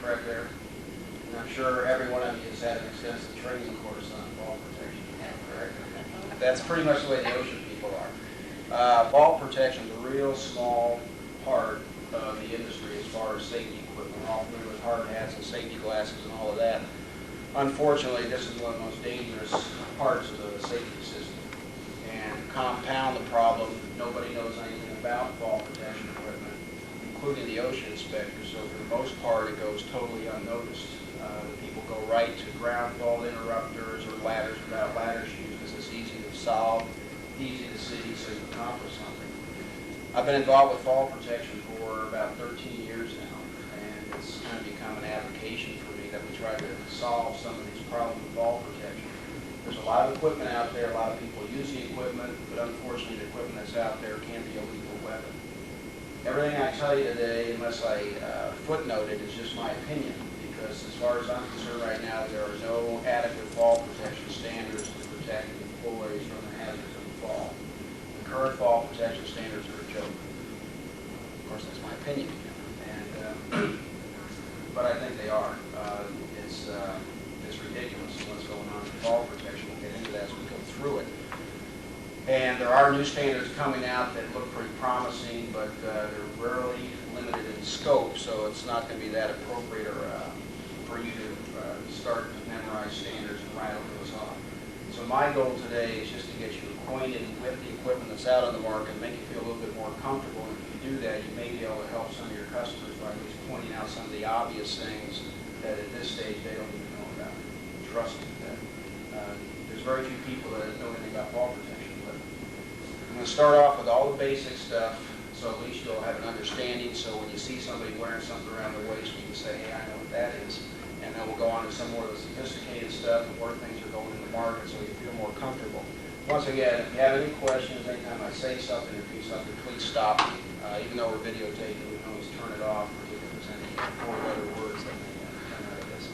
correct there? And I'm sure every one of you has had an extensive training course on fall protection, correct? That's pretty much the way the ocean people are. Fall protection is a real small part of the industry as far as safety equipment. We're all familiar with hard hats and safety glasses and all of that. Unfortunately, this is one of the most dangerous parts of the safety system. And to compound the problem, nobody knows anything about fall protection equipment, including the ocean inspectors. So for the most part, it goes totally unnoticed. The people go right to ground fault interrupters or ladders without ladder shoes because it's easy to solve, easy to see, so you accomplish something. I've been involved with fall protection for about 13 years now, and it's kind of become an avocation for me that we try to solve some of these problems with fall protection. There's a lot of equipment out there, a lot of people use the equipment, but unfortunately the equipment that's out there can be a lethal weapon. Everything I tell you today, unless I footnote it, is just my opinion, because as far as I'm concerned right now, there are no adequate fall protection standards to protect employees from the hazards of the fall. The current fall protection standards are a joke. Of course, that's my opinion, and but I think they are. It's ridiculous what's going on with fall protection. We'll get into that as we go through it. And there are new standards coming out that look pretty promising, but they're rarely limited in scope, so it's not going to be that appropriate for you to start to memorize standards and rattle those off. So my goal today is just to get you acquainted with the equipment that's out on the market and make you feel a little bit more comfortable. And if you do that, you may be able to help some of your customers by at least pointing out some of the obvious things that at this stage they don't even know about. Trust me, there's very few people that know anything about fall protection. But I'm going to start off with all the basic stuff, so at least you'll have an understanding. So when you see somebody wearing something around their waist, you can say, hey, I know what that is. And then we'll go on to some more of the sophisticated stuff and where things are going in the market so you feel more comfortable. Once again, if you have any questions, anytime I say something or do something, please stop me. Even though we're videotaping, we can always turn it off if there's any four-letter words that may come out of this.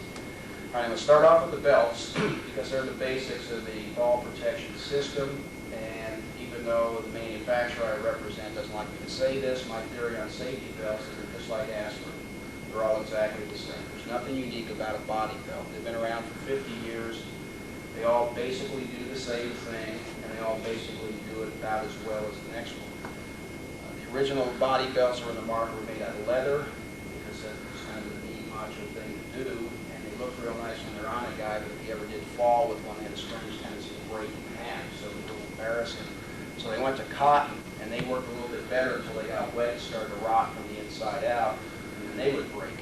All right, I'm going to start off with the belts because they're the basics of the fall protection system. And even though the manufacturer I represent doesn't like me to say this, my theory on safety belts is they're just like aspirin. They're all exactly the same. There's nothing unique about a body belt. They've been around for 50 years. They all basically do the same thing, and they all basically do it about as well as the next one. The original body belts that were in the market were made out of leather because that was kind of the neat, macho thing to do, and they look real nice when they're on a guy, but if he ever did fall with one, they had a strange tendency to break in half, so it was a little embarrassing. So they went to cotton, and they worked a little bit better until they got wet and started to rot from the inside out, and then they would break.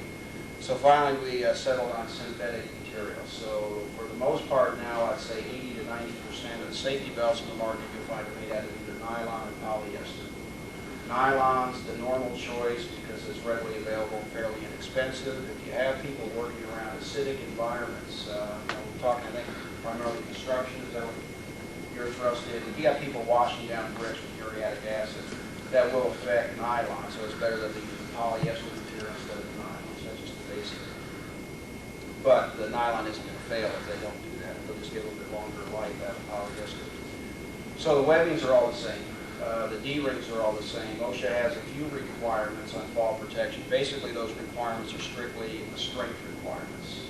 So finally we settled on synthetic materials. So for the most part now, I'd say 80 to 90% of the safety belts in the market you'll find are made out of either nylon or polyester. Nylon's the normal choice because it's readily available and fairly inexpensive. If you have people working around acidic environments, we're talking, I think, primarily construction, is that what you're thrusted? If you got people washing down bricks with uriatic acid, that will affect nylon, so it's better that they use polyester material instead of nylon. So that's just the basic. But the nylon isn't going to fail if they don't do that. They'll just get a little bit longer life out of polyester. So the webbings are all the same. The D-rings are all the same. OSHA has a few requirements on fall protection. Basically, those requirements are strictly the strength requirements.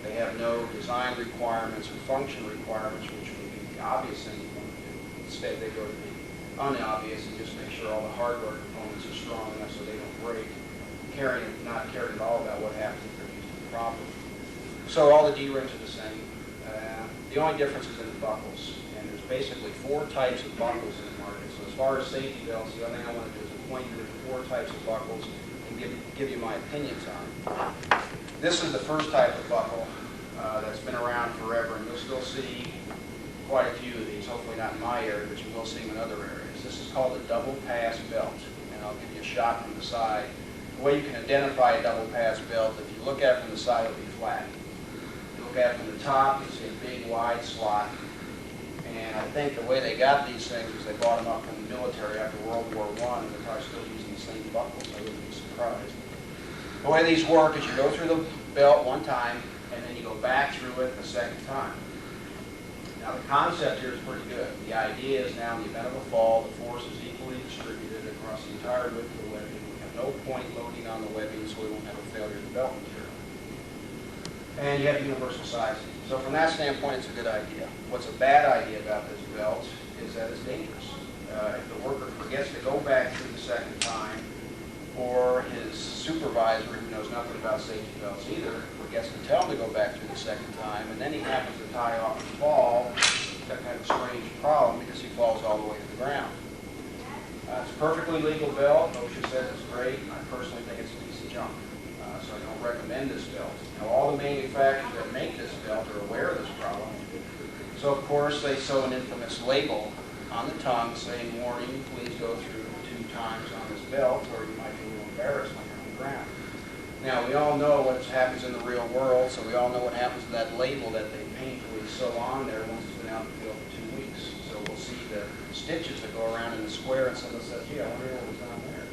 They have no design requirements or function requirements, which would be the obvious thing you want to do. Instead, they go to the unobvious and just make sure all the hardware components are strong enough so they don't break. Not caring at all about what happens if they're used improperly. So all the D-rings are the same. The only difference is in the buckles. And there's basically 4 types of buckles in the market. So as far as safety belts, the only thing I want to do is point you to the 4 types of buckles and give you my opinions on them. This is the first type of buckle that's been around forever, and you'll still see quite a few of these, hopefully not in my area, but you will see them in other areas. This is called a double pass belt, and I'll give you a shot from the side. The way you can identify a double pass belt, if you look at it from the side, it'll be flat. You look at it from the top, you'll see a big wide slot. And I think the way they got these things is they bought them up from the military after World War I, and they're probably still using the same buckles. I wouldn't be surprised. The way these work is you go through the belt one time, and then you go back through it the second time. Now the concept here is pretty good. The idea is now in the event of a fall, the force is equally distributed across the entire width of the webbing. We have no point loading on the webbing, so we won't have a failure of the belt material. and you have universal sizing. So from that standpoint, it's a good idea. What's a bad idea about this belt is that it's dangerous. If the worker forgets to go back through the second time, or his supervisor, who knows nothing about safety belts either, forgets to tell him to go back through the second time, and then he happens to tie off and fall, that kind of strange problem because he falls all the way to the ground. It's a perfectly legal belt. OSHA says it's great. I personally think it's a piece of junk, so I don't recommend this belt. Now, all the manufacturers that make this belt are aware of this problem. So, of course, they sew an infamous label on the tongue saying, warning, please go through 2 times on this belt, or you might be a little embarrassed when you're on the ground. Now, we all know what happens in the real world, so we all know what happens to that label that they painfully sew on there once it's been out in the field for 2 weeks. So we'll see the stitches that go around in the square, and someone says, gee, I wonder what was on there.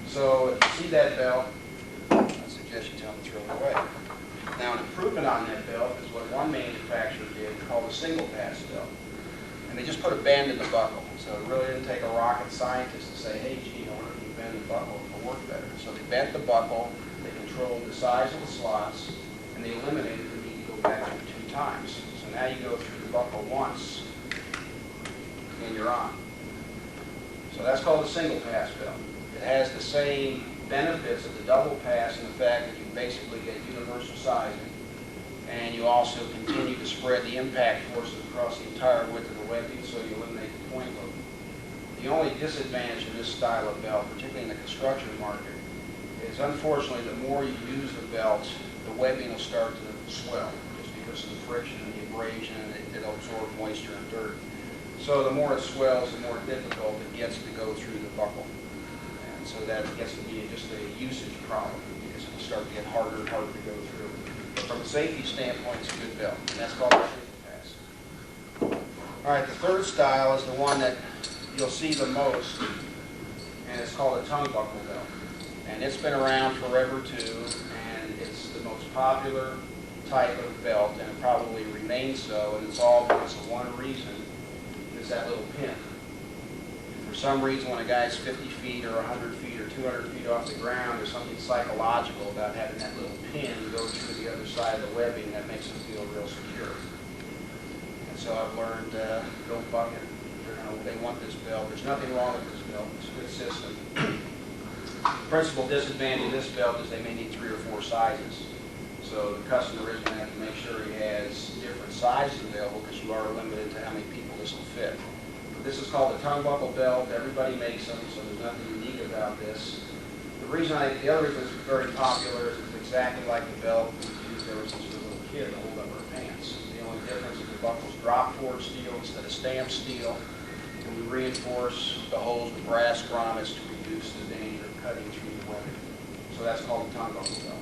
So if you see that belt, I suggest you tell them to throw it away. Now, an improvement on that belt is what one manufacturer did called a single pass belt. And they just put a bend in the buckle. So it really didn't take a rocket scientist to say, hey, gee, I wonder if you bend the buckle, it'll work better. So they bent the buckle, they controlled the size of the slots, and they eliminated the need to go back through 2 times. So now you go through the buckle once, and you're on. So that's called a single pass belt. It has the same benefits of the double pass in the fact that you basically get universal sizing, and you also continue to spread the impact forces across the entire width of the webbing, so you eliminate the point load. The only disadvantage of this style of belt, particularly in the construction market, is unfortunately the more you use the belt, the webbing will start to swell, just because of the friction and the abrasion, and it'll absorb moisture and dirt. So the more it swells, the more difficult it gets to go through the buckle. And so that gets to be just a usage problem, because it'll start to get harder and harder to go through. But from a safety standpoint, it's a good belt, and that's called a safety pass. All right, the third style is the one that you'll see the most, and it's called a tongue buckle belt. And it's been around forever too, and it's the most popular type of belt, and it probably remains so, and it's all because of one reason, is that little pin. For some reason, when a guy's 50 feet or 100 feet or 200 feet off the ground, there's something psychological about having that little pin go through the other side of the webbing that makes them feel real secure. And so I've learned, don't buck it. They want this belt. There's nothing wrong with this belt. It's a good system. The principal disadvantage of this belt is they may need 3 or 4 sizes. So the customer is going to have to make sure he has different sizes available, because you are limited to how many people this will fit. But this is called a tongue buckle belt. Everybody makes them, so there's nothing unique about this. The other reason it's very popular is it's exactly like the belt we've used ever since we were a little kid to hold up our pants. The only difference is the buckle's drop forward steel instead of stamped steel. And we reinforce the holes with brass grommets to reduce the danger of cutting through the webbing. So that's called a tongue buckle belt.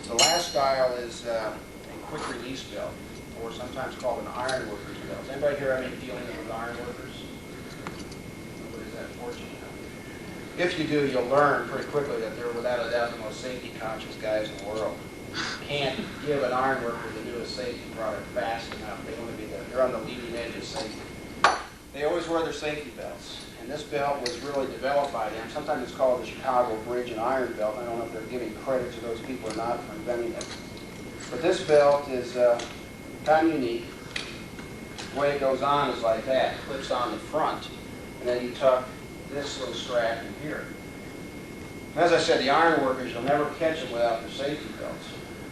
The last style is a quick release belt, or sometimes called an iron worker's belt. Does anybody here have any dealings with iron workers? Nobody's that fortunate. If you do, you'll learn pretty quickly that they're without a doubt the most safety conscious guys in the world. You can't give an iron worker the newest safety product fast enough. They want to be they're on the leading edge of safety. They always wear their safety belts, and this belt was really developed by them. Sometimes it's called the Chicago Bridge and Iron Belt. I don't know if they're giving credit to those people or not for inventing it. But this belt is kind of unique. The way it goes on is like that. It clips on the front, and then you tuck this little strap in here. And as I said, the iron workers, you'll never catch them without their safety belts.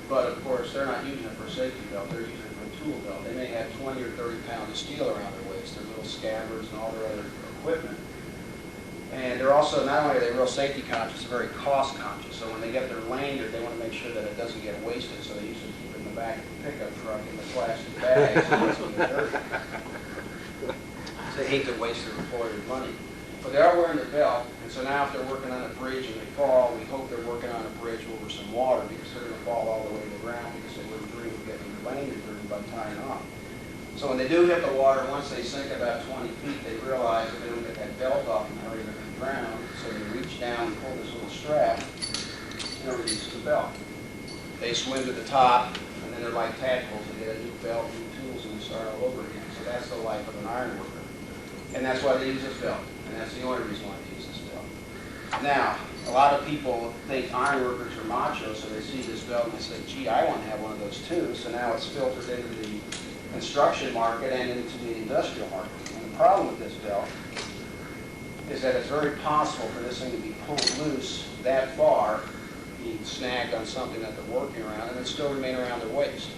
But of course, they're not using it for a safety belt. They're using it for a tool belt. They may have 20 or 30 pounds of steel around their waist. Their little scabbards and all their other equipment. And they're also, not only are they real safety conscious, they're very cost conscious. So when they get their lanyard, they want to make sure that it doesn't get wasted. So they usually keep it in the back of the pickup truck in the plastic bag so it doesn't get dirty. They hate to waste their employer's money. But they are wearing the belt, and so now if they're working on a bridge and they fall, we hope they're working on a bridge over some water, because they're going to fall all the way to the ground, because they wouldn't dream of getting the lanyard dirty by tying off. So when they do hit the water, once they sink about 20 feet, they realize that they don't get that belt off and hurry, they're going to drown. So they reach down and pull this little strap, and it releases the belt. They swim to the top, and then they're like tadpoles. They get a new belt, new tools, and they start all over again. So that's the life of an iron worker. And that's why they use this belt. And that's the only reason why they use this belt. Now, a lot of people think ironworkers are macho, so they see this belt and they say, gee, I want to have one of those too. So now it's filtered into the construction market and into the industrial market. And the problem with this belt is that it's very possible for this thing to be pulled loose that far, be snagged on something that they're working around, and then still remain around their waist.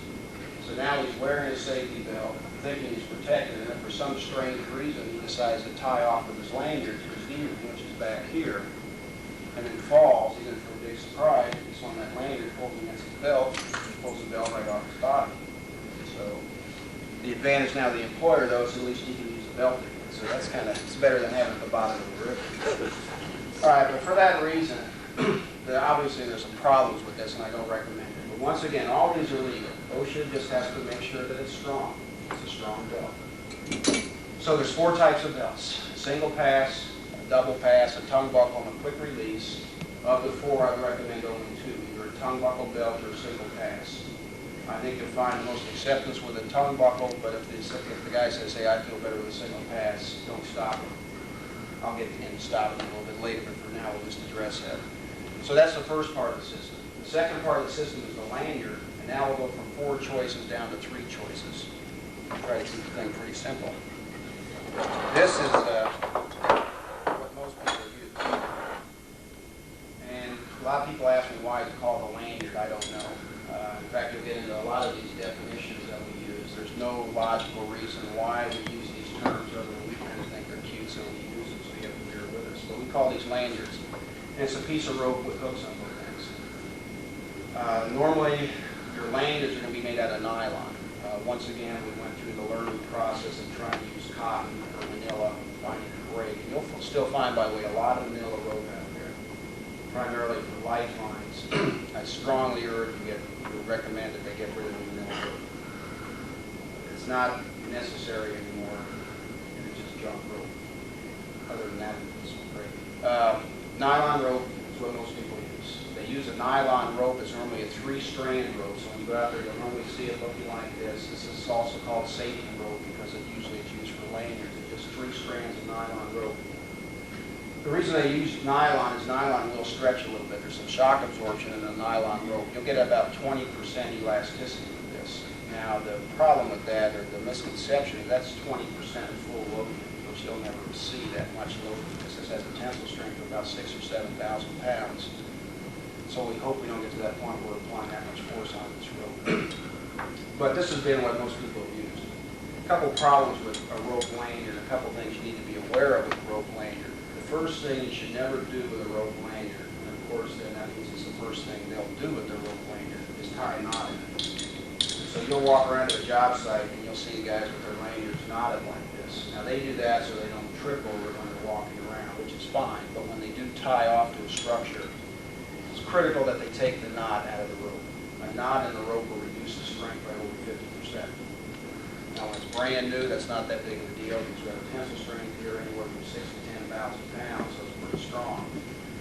So now he's wearing a safety belt, thinking he's protected, and if for some strange reason he decides to tie off with his lanyard to his knee, which is back here, and then falls, he's in for a big surprise. He's on that lanyard, pulls against his belt, and pulls the belt right off his body. So the advantage now of the employer, though, is at least he can use the belt again. So that's kind of, it's better than having it at the bottom of the river. All right, but for that reason, obviously there's some problems with this, and I don't recommend it. But once again, all these are legal. OSHA just has to make sure that it's strong. It's a strong belt. So there's 4 types of belts: a single pass, a double pass, a tongue buckle, and a quick release. Of the 4, I'd recommend only 2, either a tongue buckle belt or a single pass. I think you'll find the most acceptance with a tongue buckle, but if the guy says, hey, I feel better with a single pass, don't stop him. I'll get into stopping a little bit later, but for now we'll just address that. So that's the first part of the system. The second part of the system is the lanyard, and now we'll go from 4 choices down to 3 choices. I'll try to keep the thing pretty simple. This is what most people use. And a lot of people ask me why it's called a lanyard. I don't know. In fact, you'll get into a lot of these definitions that we use. There's no logical reason why we use these terms other than we kind of think they're cute, so we use them, so you have to bear with us. But we call these lanyards. And it's a piece of rope with hooks on both ends. Normally, your lanyards are going to be made out of nylon. Once again, we went through the learning process of trying to use cotton or manila, finding a break. And you'll still find, by the way, a lot of manila rope out there, primarily for lifelines. I strongly urge you recommend that they get rid of the manila rope. It's not necessary anymore. It's just junk rope. Other than that, it's great. Nylon rope is what most people use. They use a nylon rope. It's normally a 3-strand rope. So when you go out there, you'll normally see it looking like this. This is also called safety rope because usually it's used for lanyards. It's just 3 strands of nylon rope. The reason they use nylon is nylon will stretch a little bit. There's some shock absorption in the nylon rope. You'll get about 20% elasticity with this. Now, the problem with that, or the misconception, is that's 20% full loading, which you'll never see that much loading because this has a tensile strength of about 6,000 or 7,000 pounds. So we hope we don't get to that point where we're applying that much force on this rope. But this has been what most people have used. A couple problems with a rope lanyard, a couple things you need to be aware of with a rope lanyard. The first thing you should never do with a rope lanyard, and of course then that means it's the first thing they'll do with their rope lanyard, is tie a knot in it. So you'll walk around to a job site and you'll see guys with their lanyards knotted like this. Now they do that so they don't trip over when they're walking around, which is fine, but when they do tie off to a structure, it's critical that they take the knot out of the rope. A knot in the rope will reduce the strength by over 50%. Now when it's brand new, that's not that big of a deal because we have a tensile strength here anywhere from 6,000 to 10,000 pounds, so it's pretty strong.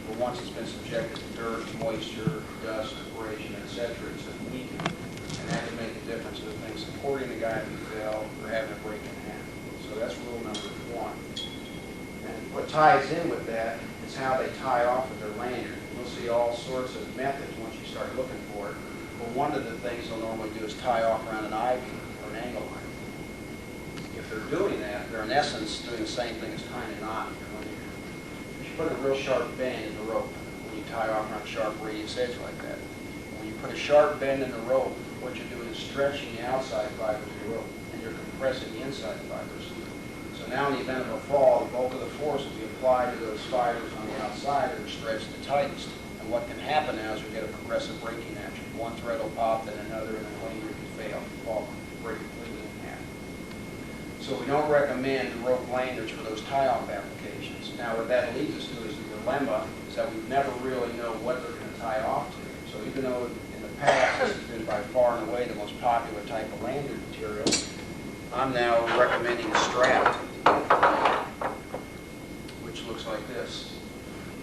But once it's been subjected to dirt, moisture, dust, abrasion, etc., it's going to weaken. And that can make a difference with things supporting the guy who fell or having a break in half. So that's rule number 1. And what ties in with that is how they tie off with their lanyard. You'll see all sorts of methods once you start looking for it. But one of the things they'll normally do is tie off around an I-beam or an angle line. If they're doing that, they're in essence doing the same thing as tying a knot. You put a real sharp bend in the rope when you tie off around a sharp radius edge like that. When you put a sharp bend in the rope, what you're doing is stretching the outside fibers of the rope, and you're compressing the inside fibers. So now in the event of a fall, the bulk of the force will be applied to those fibers on the outside that are stretched the tightest. And what can happen now is we get a progressive breaking action. One thread will pop, then another, and then later it can fail, fall, break completely in half. So we don't recommend rope lanyards for those tie-off applications. Now what that leads us to is the dilemma is that we never really know what they're going to tie off to. So even though in the past this has been by far and away the most popular type of lanyard material, I'm now recommending a strap, which looks like this.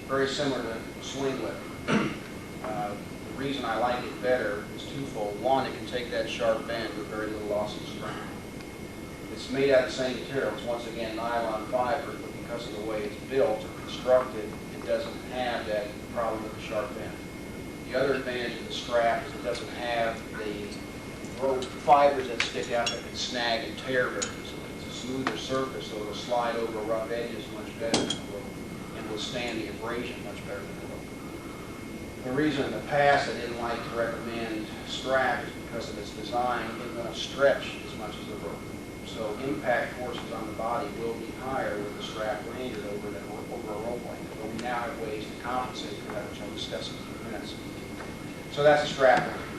Very similar to swing whip. The reason I like it better is twofold. One, it can take that sharp bend with very little loss of strength. It's made out of the same materials, once again nylon fiber, but because of the way it's built or constructed, it it doesn't have that problem with the sharp end. The other advantage of the strap is it doesn't have the rope fibers that stick out that can snag and tear very easily. It's a smoother surface, so it'll slide over rough edges much better than the rope and withstand the abrasion much better than the rope. The reason in the past I didn't like to recommend strap is because of its design. It won't stretch as much as the rope. So impact forces on the body will be higher with the strap lanyard over a rope lanyard. But we now have ways to compensate for that, which I'll discuss in a few minutes. So that's a strap lanyard.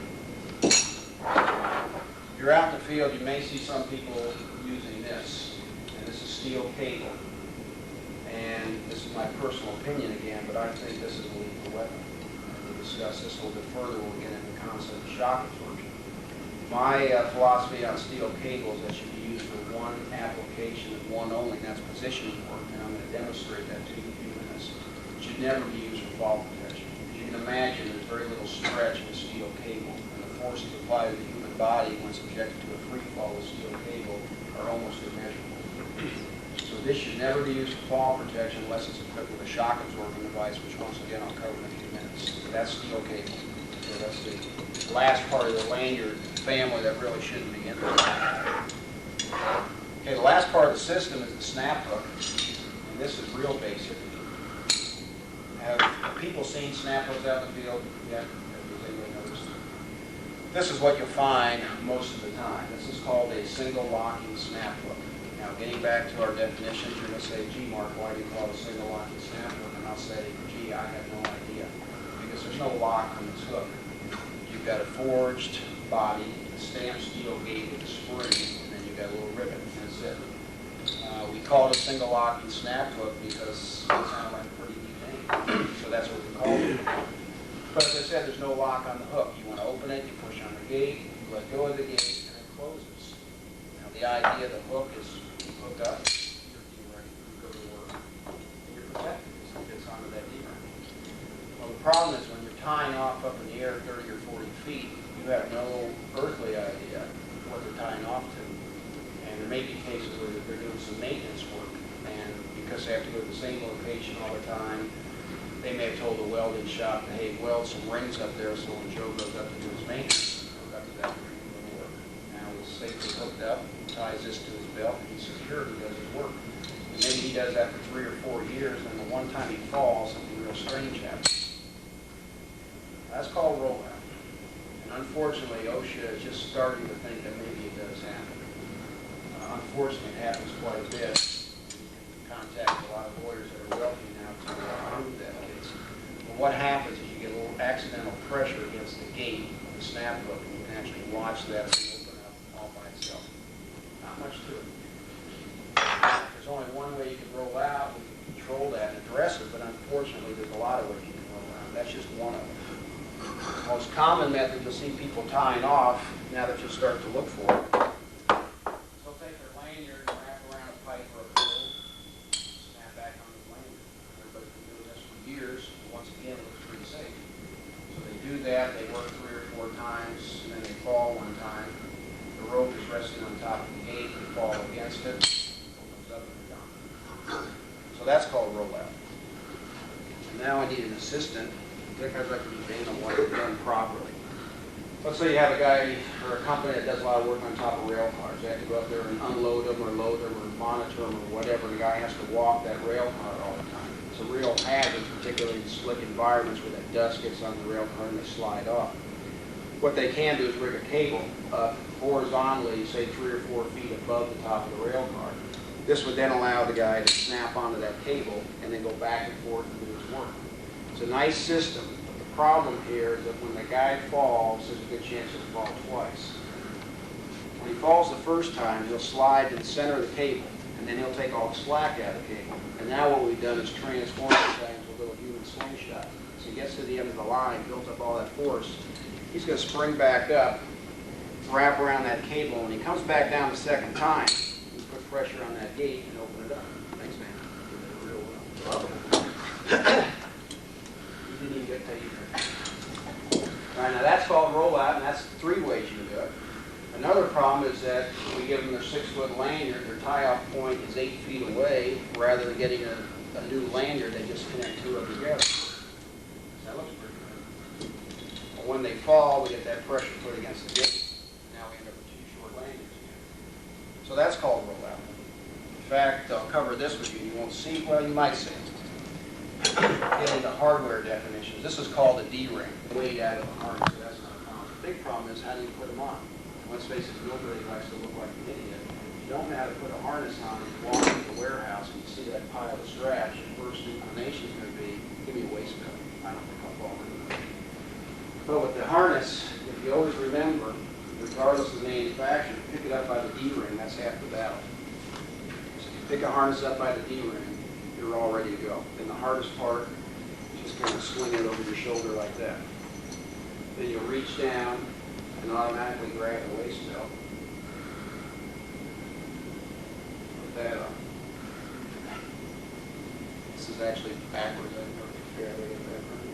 You're out in the field, you may see some people using this. And this is steel cable. And this is my personal opinion again, but I think this is a lethal weapon. We'll discuss this a little bit further when we get into the concept of shock absorption. My philosophy on steel cable is that should be used for one application and one only, and that's positioning work, and I'm going to demonstrate that to you in a few minutes. It should never be used for fall protection. As you can imagine, there's very little stretch in steel cable, and the forces applied to the human body when subjected to a free fall with steel cable are almost immeasurable. So this should never be used for fall protection unless it's equipped with a shock absorbing device, which once again I'll cover in a few minutes. So that's steel cable. So that's the last part of the lanyard family that really shouldn't be in there. Okay, the last part of the system is the snap hook, and this is real basic. Have people seen snap hooks out in the field yet? Has anybody noticed? This is what you'll find most of the time. This is called a single locking snap hook. Now, getting back to our definitions, you're going to say, gee, Mark, why do you call it a single locking snap hook? And I'll say, gee, I have no idea. Because there's no lock on this hook. You've got a forged body, a stamped steel gate with a spring, and then you've got a little ribbon. That's it. We call it a single locking snap hook because it sounds like a pretty neat name. So that's what we call it. But as I said, there's no lock on the hook. You want to open it, you push on the gate, you let go of the gate, and it closes. Now the idea of the hook is hook up, you're getting ready to go to work, and you're protected because it gets onto that D-ring. Well, the problem is when you're tying off up in the air 30 or 40 feet, you have no earthly idea what they're tying off to. And there may be cases where they're doing some maintenance work, and because they have to go to the same location all the time, they may have told the welding shop, hey, weld some rings up there so when Joe goes up to do his maintenance, hook up to that ring and go to work. Now he's safely hooked up, ties this to his belt, and he's secure, he does his work. And maybe he does that for 3 or 4 years, and the one time he falls, something real strange happens. That's called rollout. And unfortunately, OSHA is just starting to think that maybe it does happen. Unfortunately, it happens quite a bit. We contact a lot of lawyers that are wealthy now to prove that case. But what happens is you get a little accidental pressure against the gate of the snap hook, and you can actually watch that thing open up all by itself. Not much to it. There's only one way you can roll out. We can control that and address it, but unfortunately, there's a lot of ways you can roll out. That's just one of them. The most common method you'll see people tying off, now that you'll start to look for it, they'll take their lanyard and wrap around a pipe or a pole, snap back on the lanyard. Everybody's been doing this for years, and once again, it looks pretty safe. So they do that, they work 3 or 4 times, and then they fall one time. The rope is resting on top of the gate, they fall against it, opens up and they're gone. So that's called rollout. And now I need an assistant. I'd like to be trained on what it's done properly. Let's say you have a guy or a company that does a lot of work on top of rail cars. They have to go up there and unload them or load them or monitor them or whatever. The guy has to walk that rail car all the time. It's a real hazard, particularly in slick environments where that dust gets on the rail car and they slide off. What they can do is rig a cable up horizontally, say 3 or 4 feet above the top of the rail car. This would then allow the guy to snap onto that cable and then go back and forth and do his work. It's a nice system, but the problem here is that when the guy falls, there's a good chance he'll fall twice. When he falls the first time, he'll slide to the center of the cable, and then he'll take all the slack out of the cable. And now what we've done is transform this guy into a little human slingshot. So he gets to the end of the line, built up all that force. He's going to spring back up, wrap around that cable, and when he comes back down the second time, we put pressure on that gate and open it up. Thanks, man. You did it real well. You didn't even get to either. All right, now that's called rollout, and that's 3 ways you can do it. Another problem is that we give them their 6-foot lanyard, their tie-off point is 8 feet away, rather than getting a a new lanyard, they just connect two of them together. That looks pretty good. But when they fall, we get that pressure put against the gate. Now we end up with two short lanyards again. So that's called rollout. In fact, I'll cover this with you. You won't see, well, you might see it. Get into hardware definitions. This is called a D-ring. Weight out of the harness, so that's not a problem. The big problem is how do you put them on? And let's face it, nobody likes to look like an idiot. If you don't know how to put a harness on and you walk into the warehouse and you see that pile of straps, your first inclination is going to be, give me a waist belt. I don't think I'll fall into that. But with the harness, if you always remember, regardless of the manufacturer, pick it up by the D-ring, that's half the battle. So if you pick a harness up by the D-ring, you're all ready to go. Then the hardest part, just kind of swing it over your shoulder like that. Then you'll reach down and automatically grab the waist belt. Put that on. This is actually backwards. I don't know if you get that right.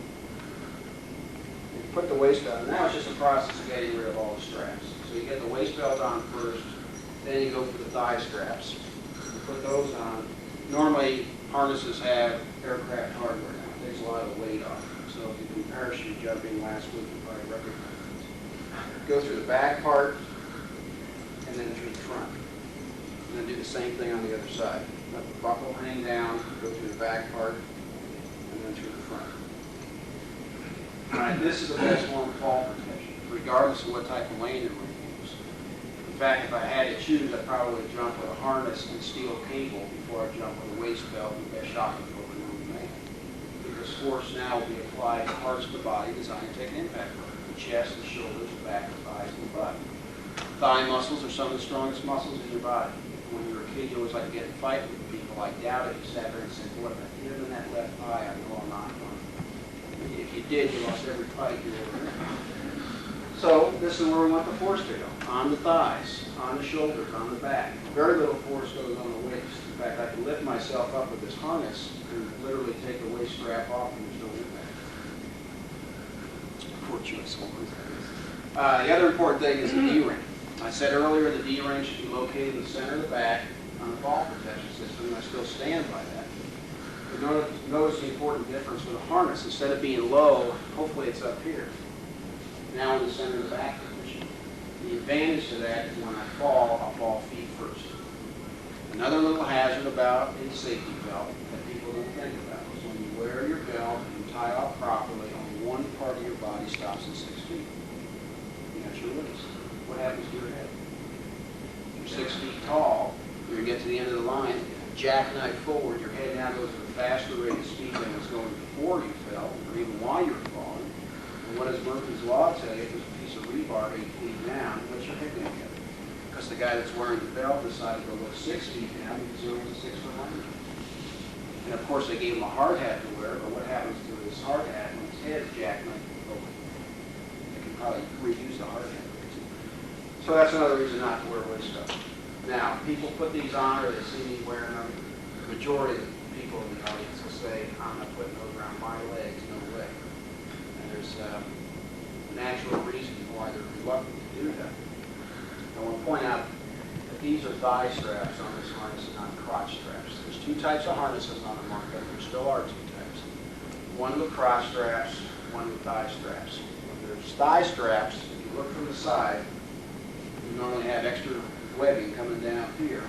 You put the waist belt on. Now it's just a process of getting rid of all the straps. So you get the waist belt on first, then you go for the thigh straps. You put those on. Normally, harnesses have aircraft hardware now. It takes a lot of the weight off. So if you've been parachute jumping last week, you probably recognize it. Go through the back part, and then through the front. And then do the same thing on the other side. Let the buckle hang down, go through the back part, and then through the front. All right, this is the best form of fall protection, regardless of what type of lanyard we use. In fact, if I had to choose, I'd probably jump with a harness and steel cable before I jump with a waist belt and best shock absorber known to man. Because force now will be applied to parts of the body designed to take an impact load. The chest, the shoulders, the back, the thighs, and the butt. Thigh muscles are some of the strongest muscles in your body. When you were a kid, you always like to get in a fight with people. I doubt it. You sat there and said, boy, if I hit him in that left thigh, I know I'm not going to. If you did, you lost every fight you ever had. So this is where we want the force to go. On the thighs, on the shoulders, on the back. Very little force goes on the waist. In fact, I can lift myself up with this harness and literally take the waist strap off and there's no impact. Fortuitous one. The other important thing is the D-ring. I said earlier the D-ring should be located in the center of the back on the fall protection system, and I still stand by that. But notice the important difference with the harness. Instead of being low, hopefully it's up here. Now in the center of the back position. The advantage to that is when I fall, I'll fall feet first. Another little hazard about a safety belt that people don't think about is when you wear your belt and you tie off properly, only one part of your body stops at 6 feet. And that's your waist. What happens to your head? If you're 6 feet tall, when you get to the end of the line, jackknife forward, your head now goes at a faster rate of speed than it's going before you fell, or even while you were falling. And what does Murphy's Law tell you? If there's a piece of rebar 8 feet down, what's your head going to get? Because the guy that's wearing the belt decided to go 6 feet down because he was a 6-foot liner. And of course they gave him a hard hat to wear, but what happens to his hard hat when his head is jackknifed forward? They can probably reuse the hard hat. So that's another reason not to wear waist belt. Now, people put these on or they see me wearing them. The majority of the people in the audience will say, I'm not putting those around my legs, no way. And there's a natural reason why they're reluctant to do that. I want to point out that these are thigh straps on this harness and not crotch straps. There's two types of harnesses on the market. There still are two types. One with crotch straps, one with thigh straps. When there's thigh straps, if you look from the side, you normally have extra webbing coming down here.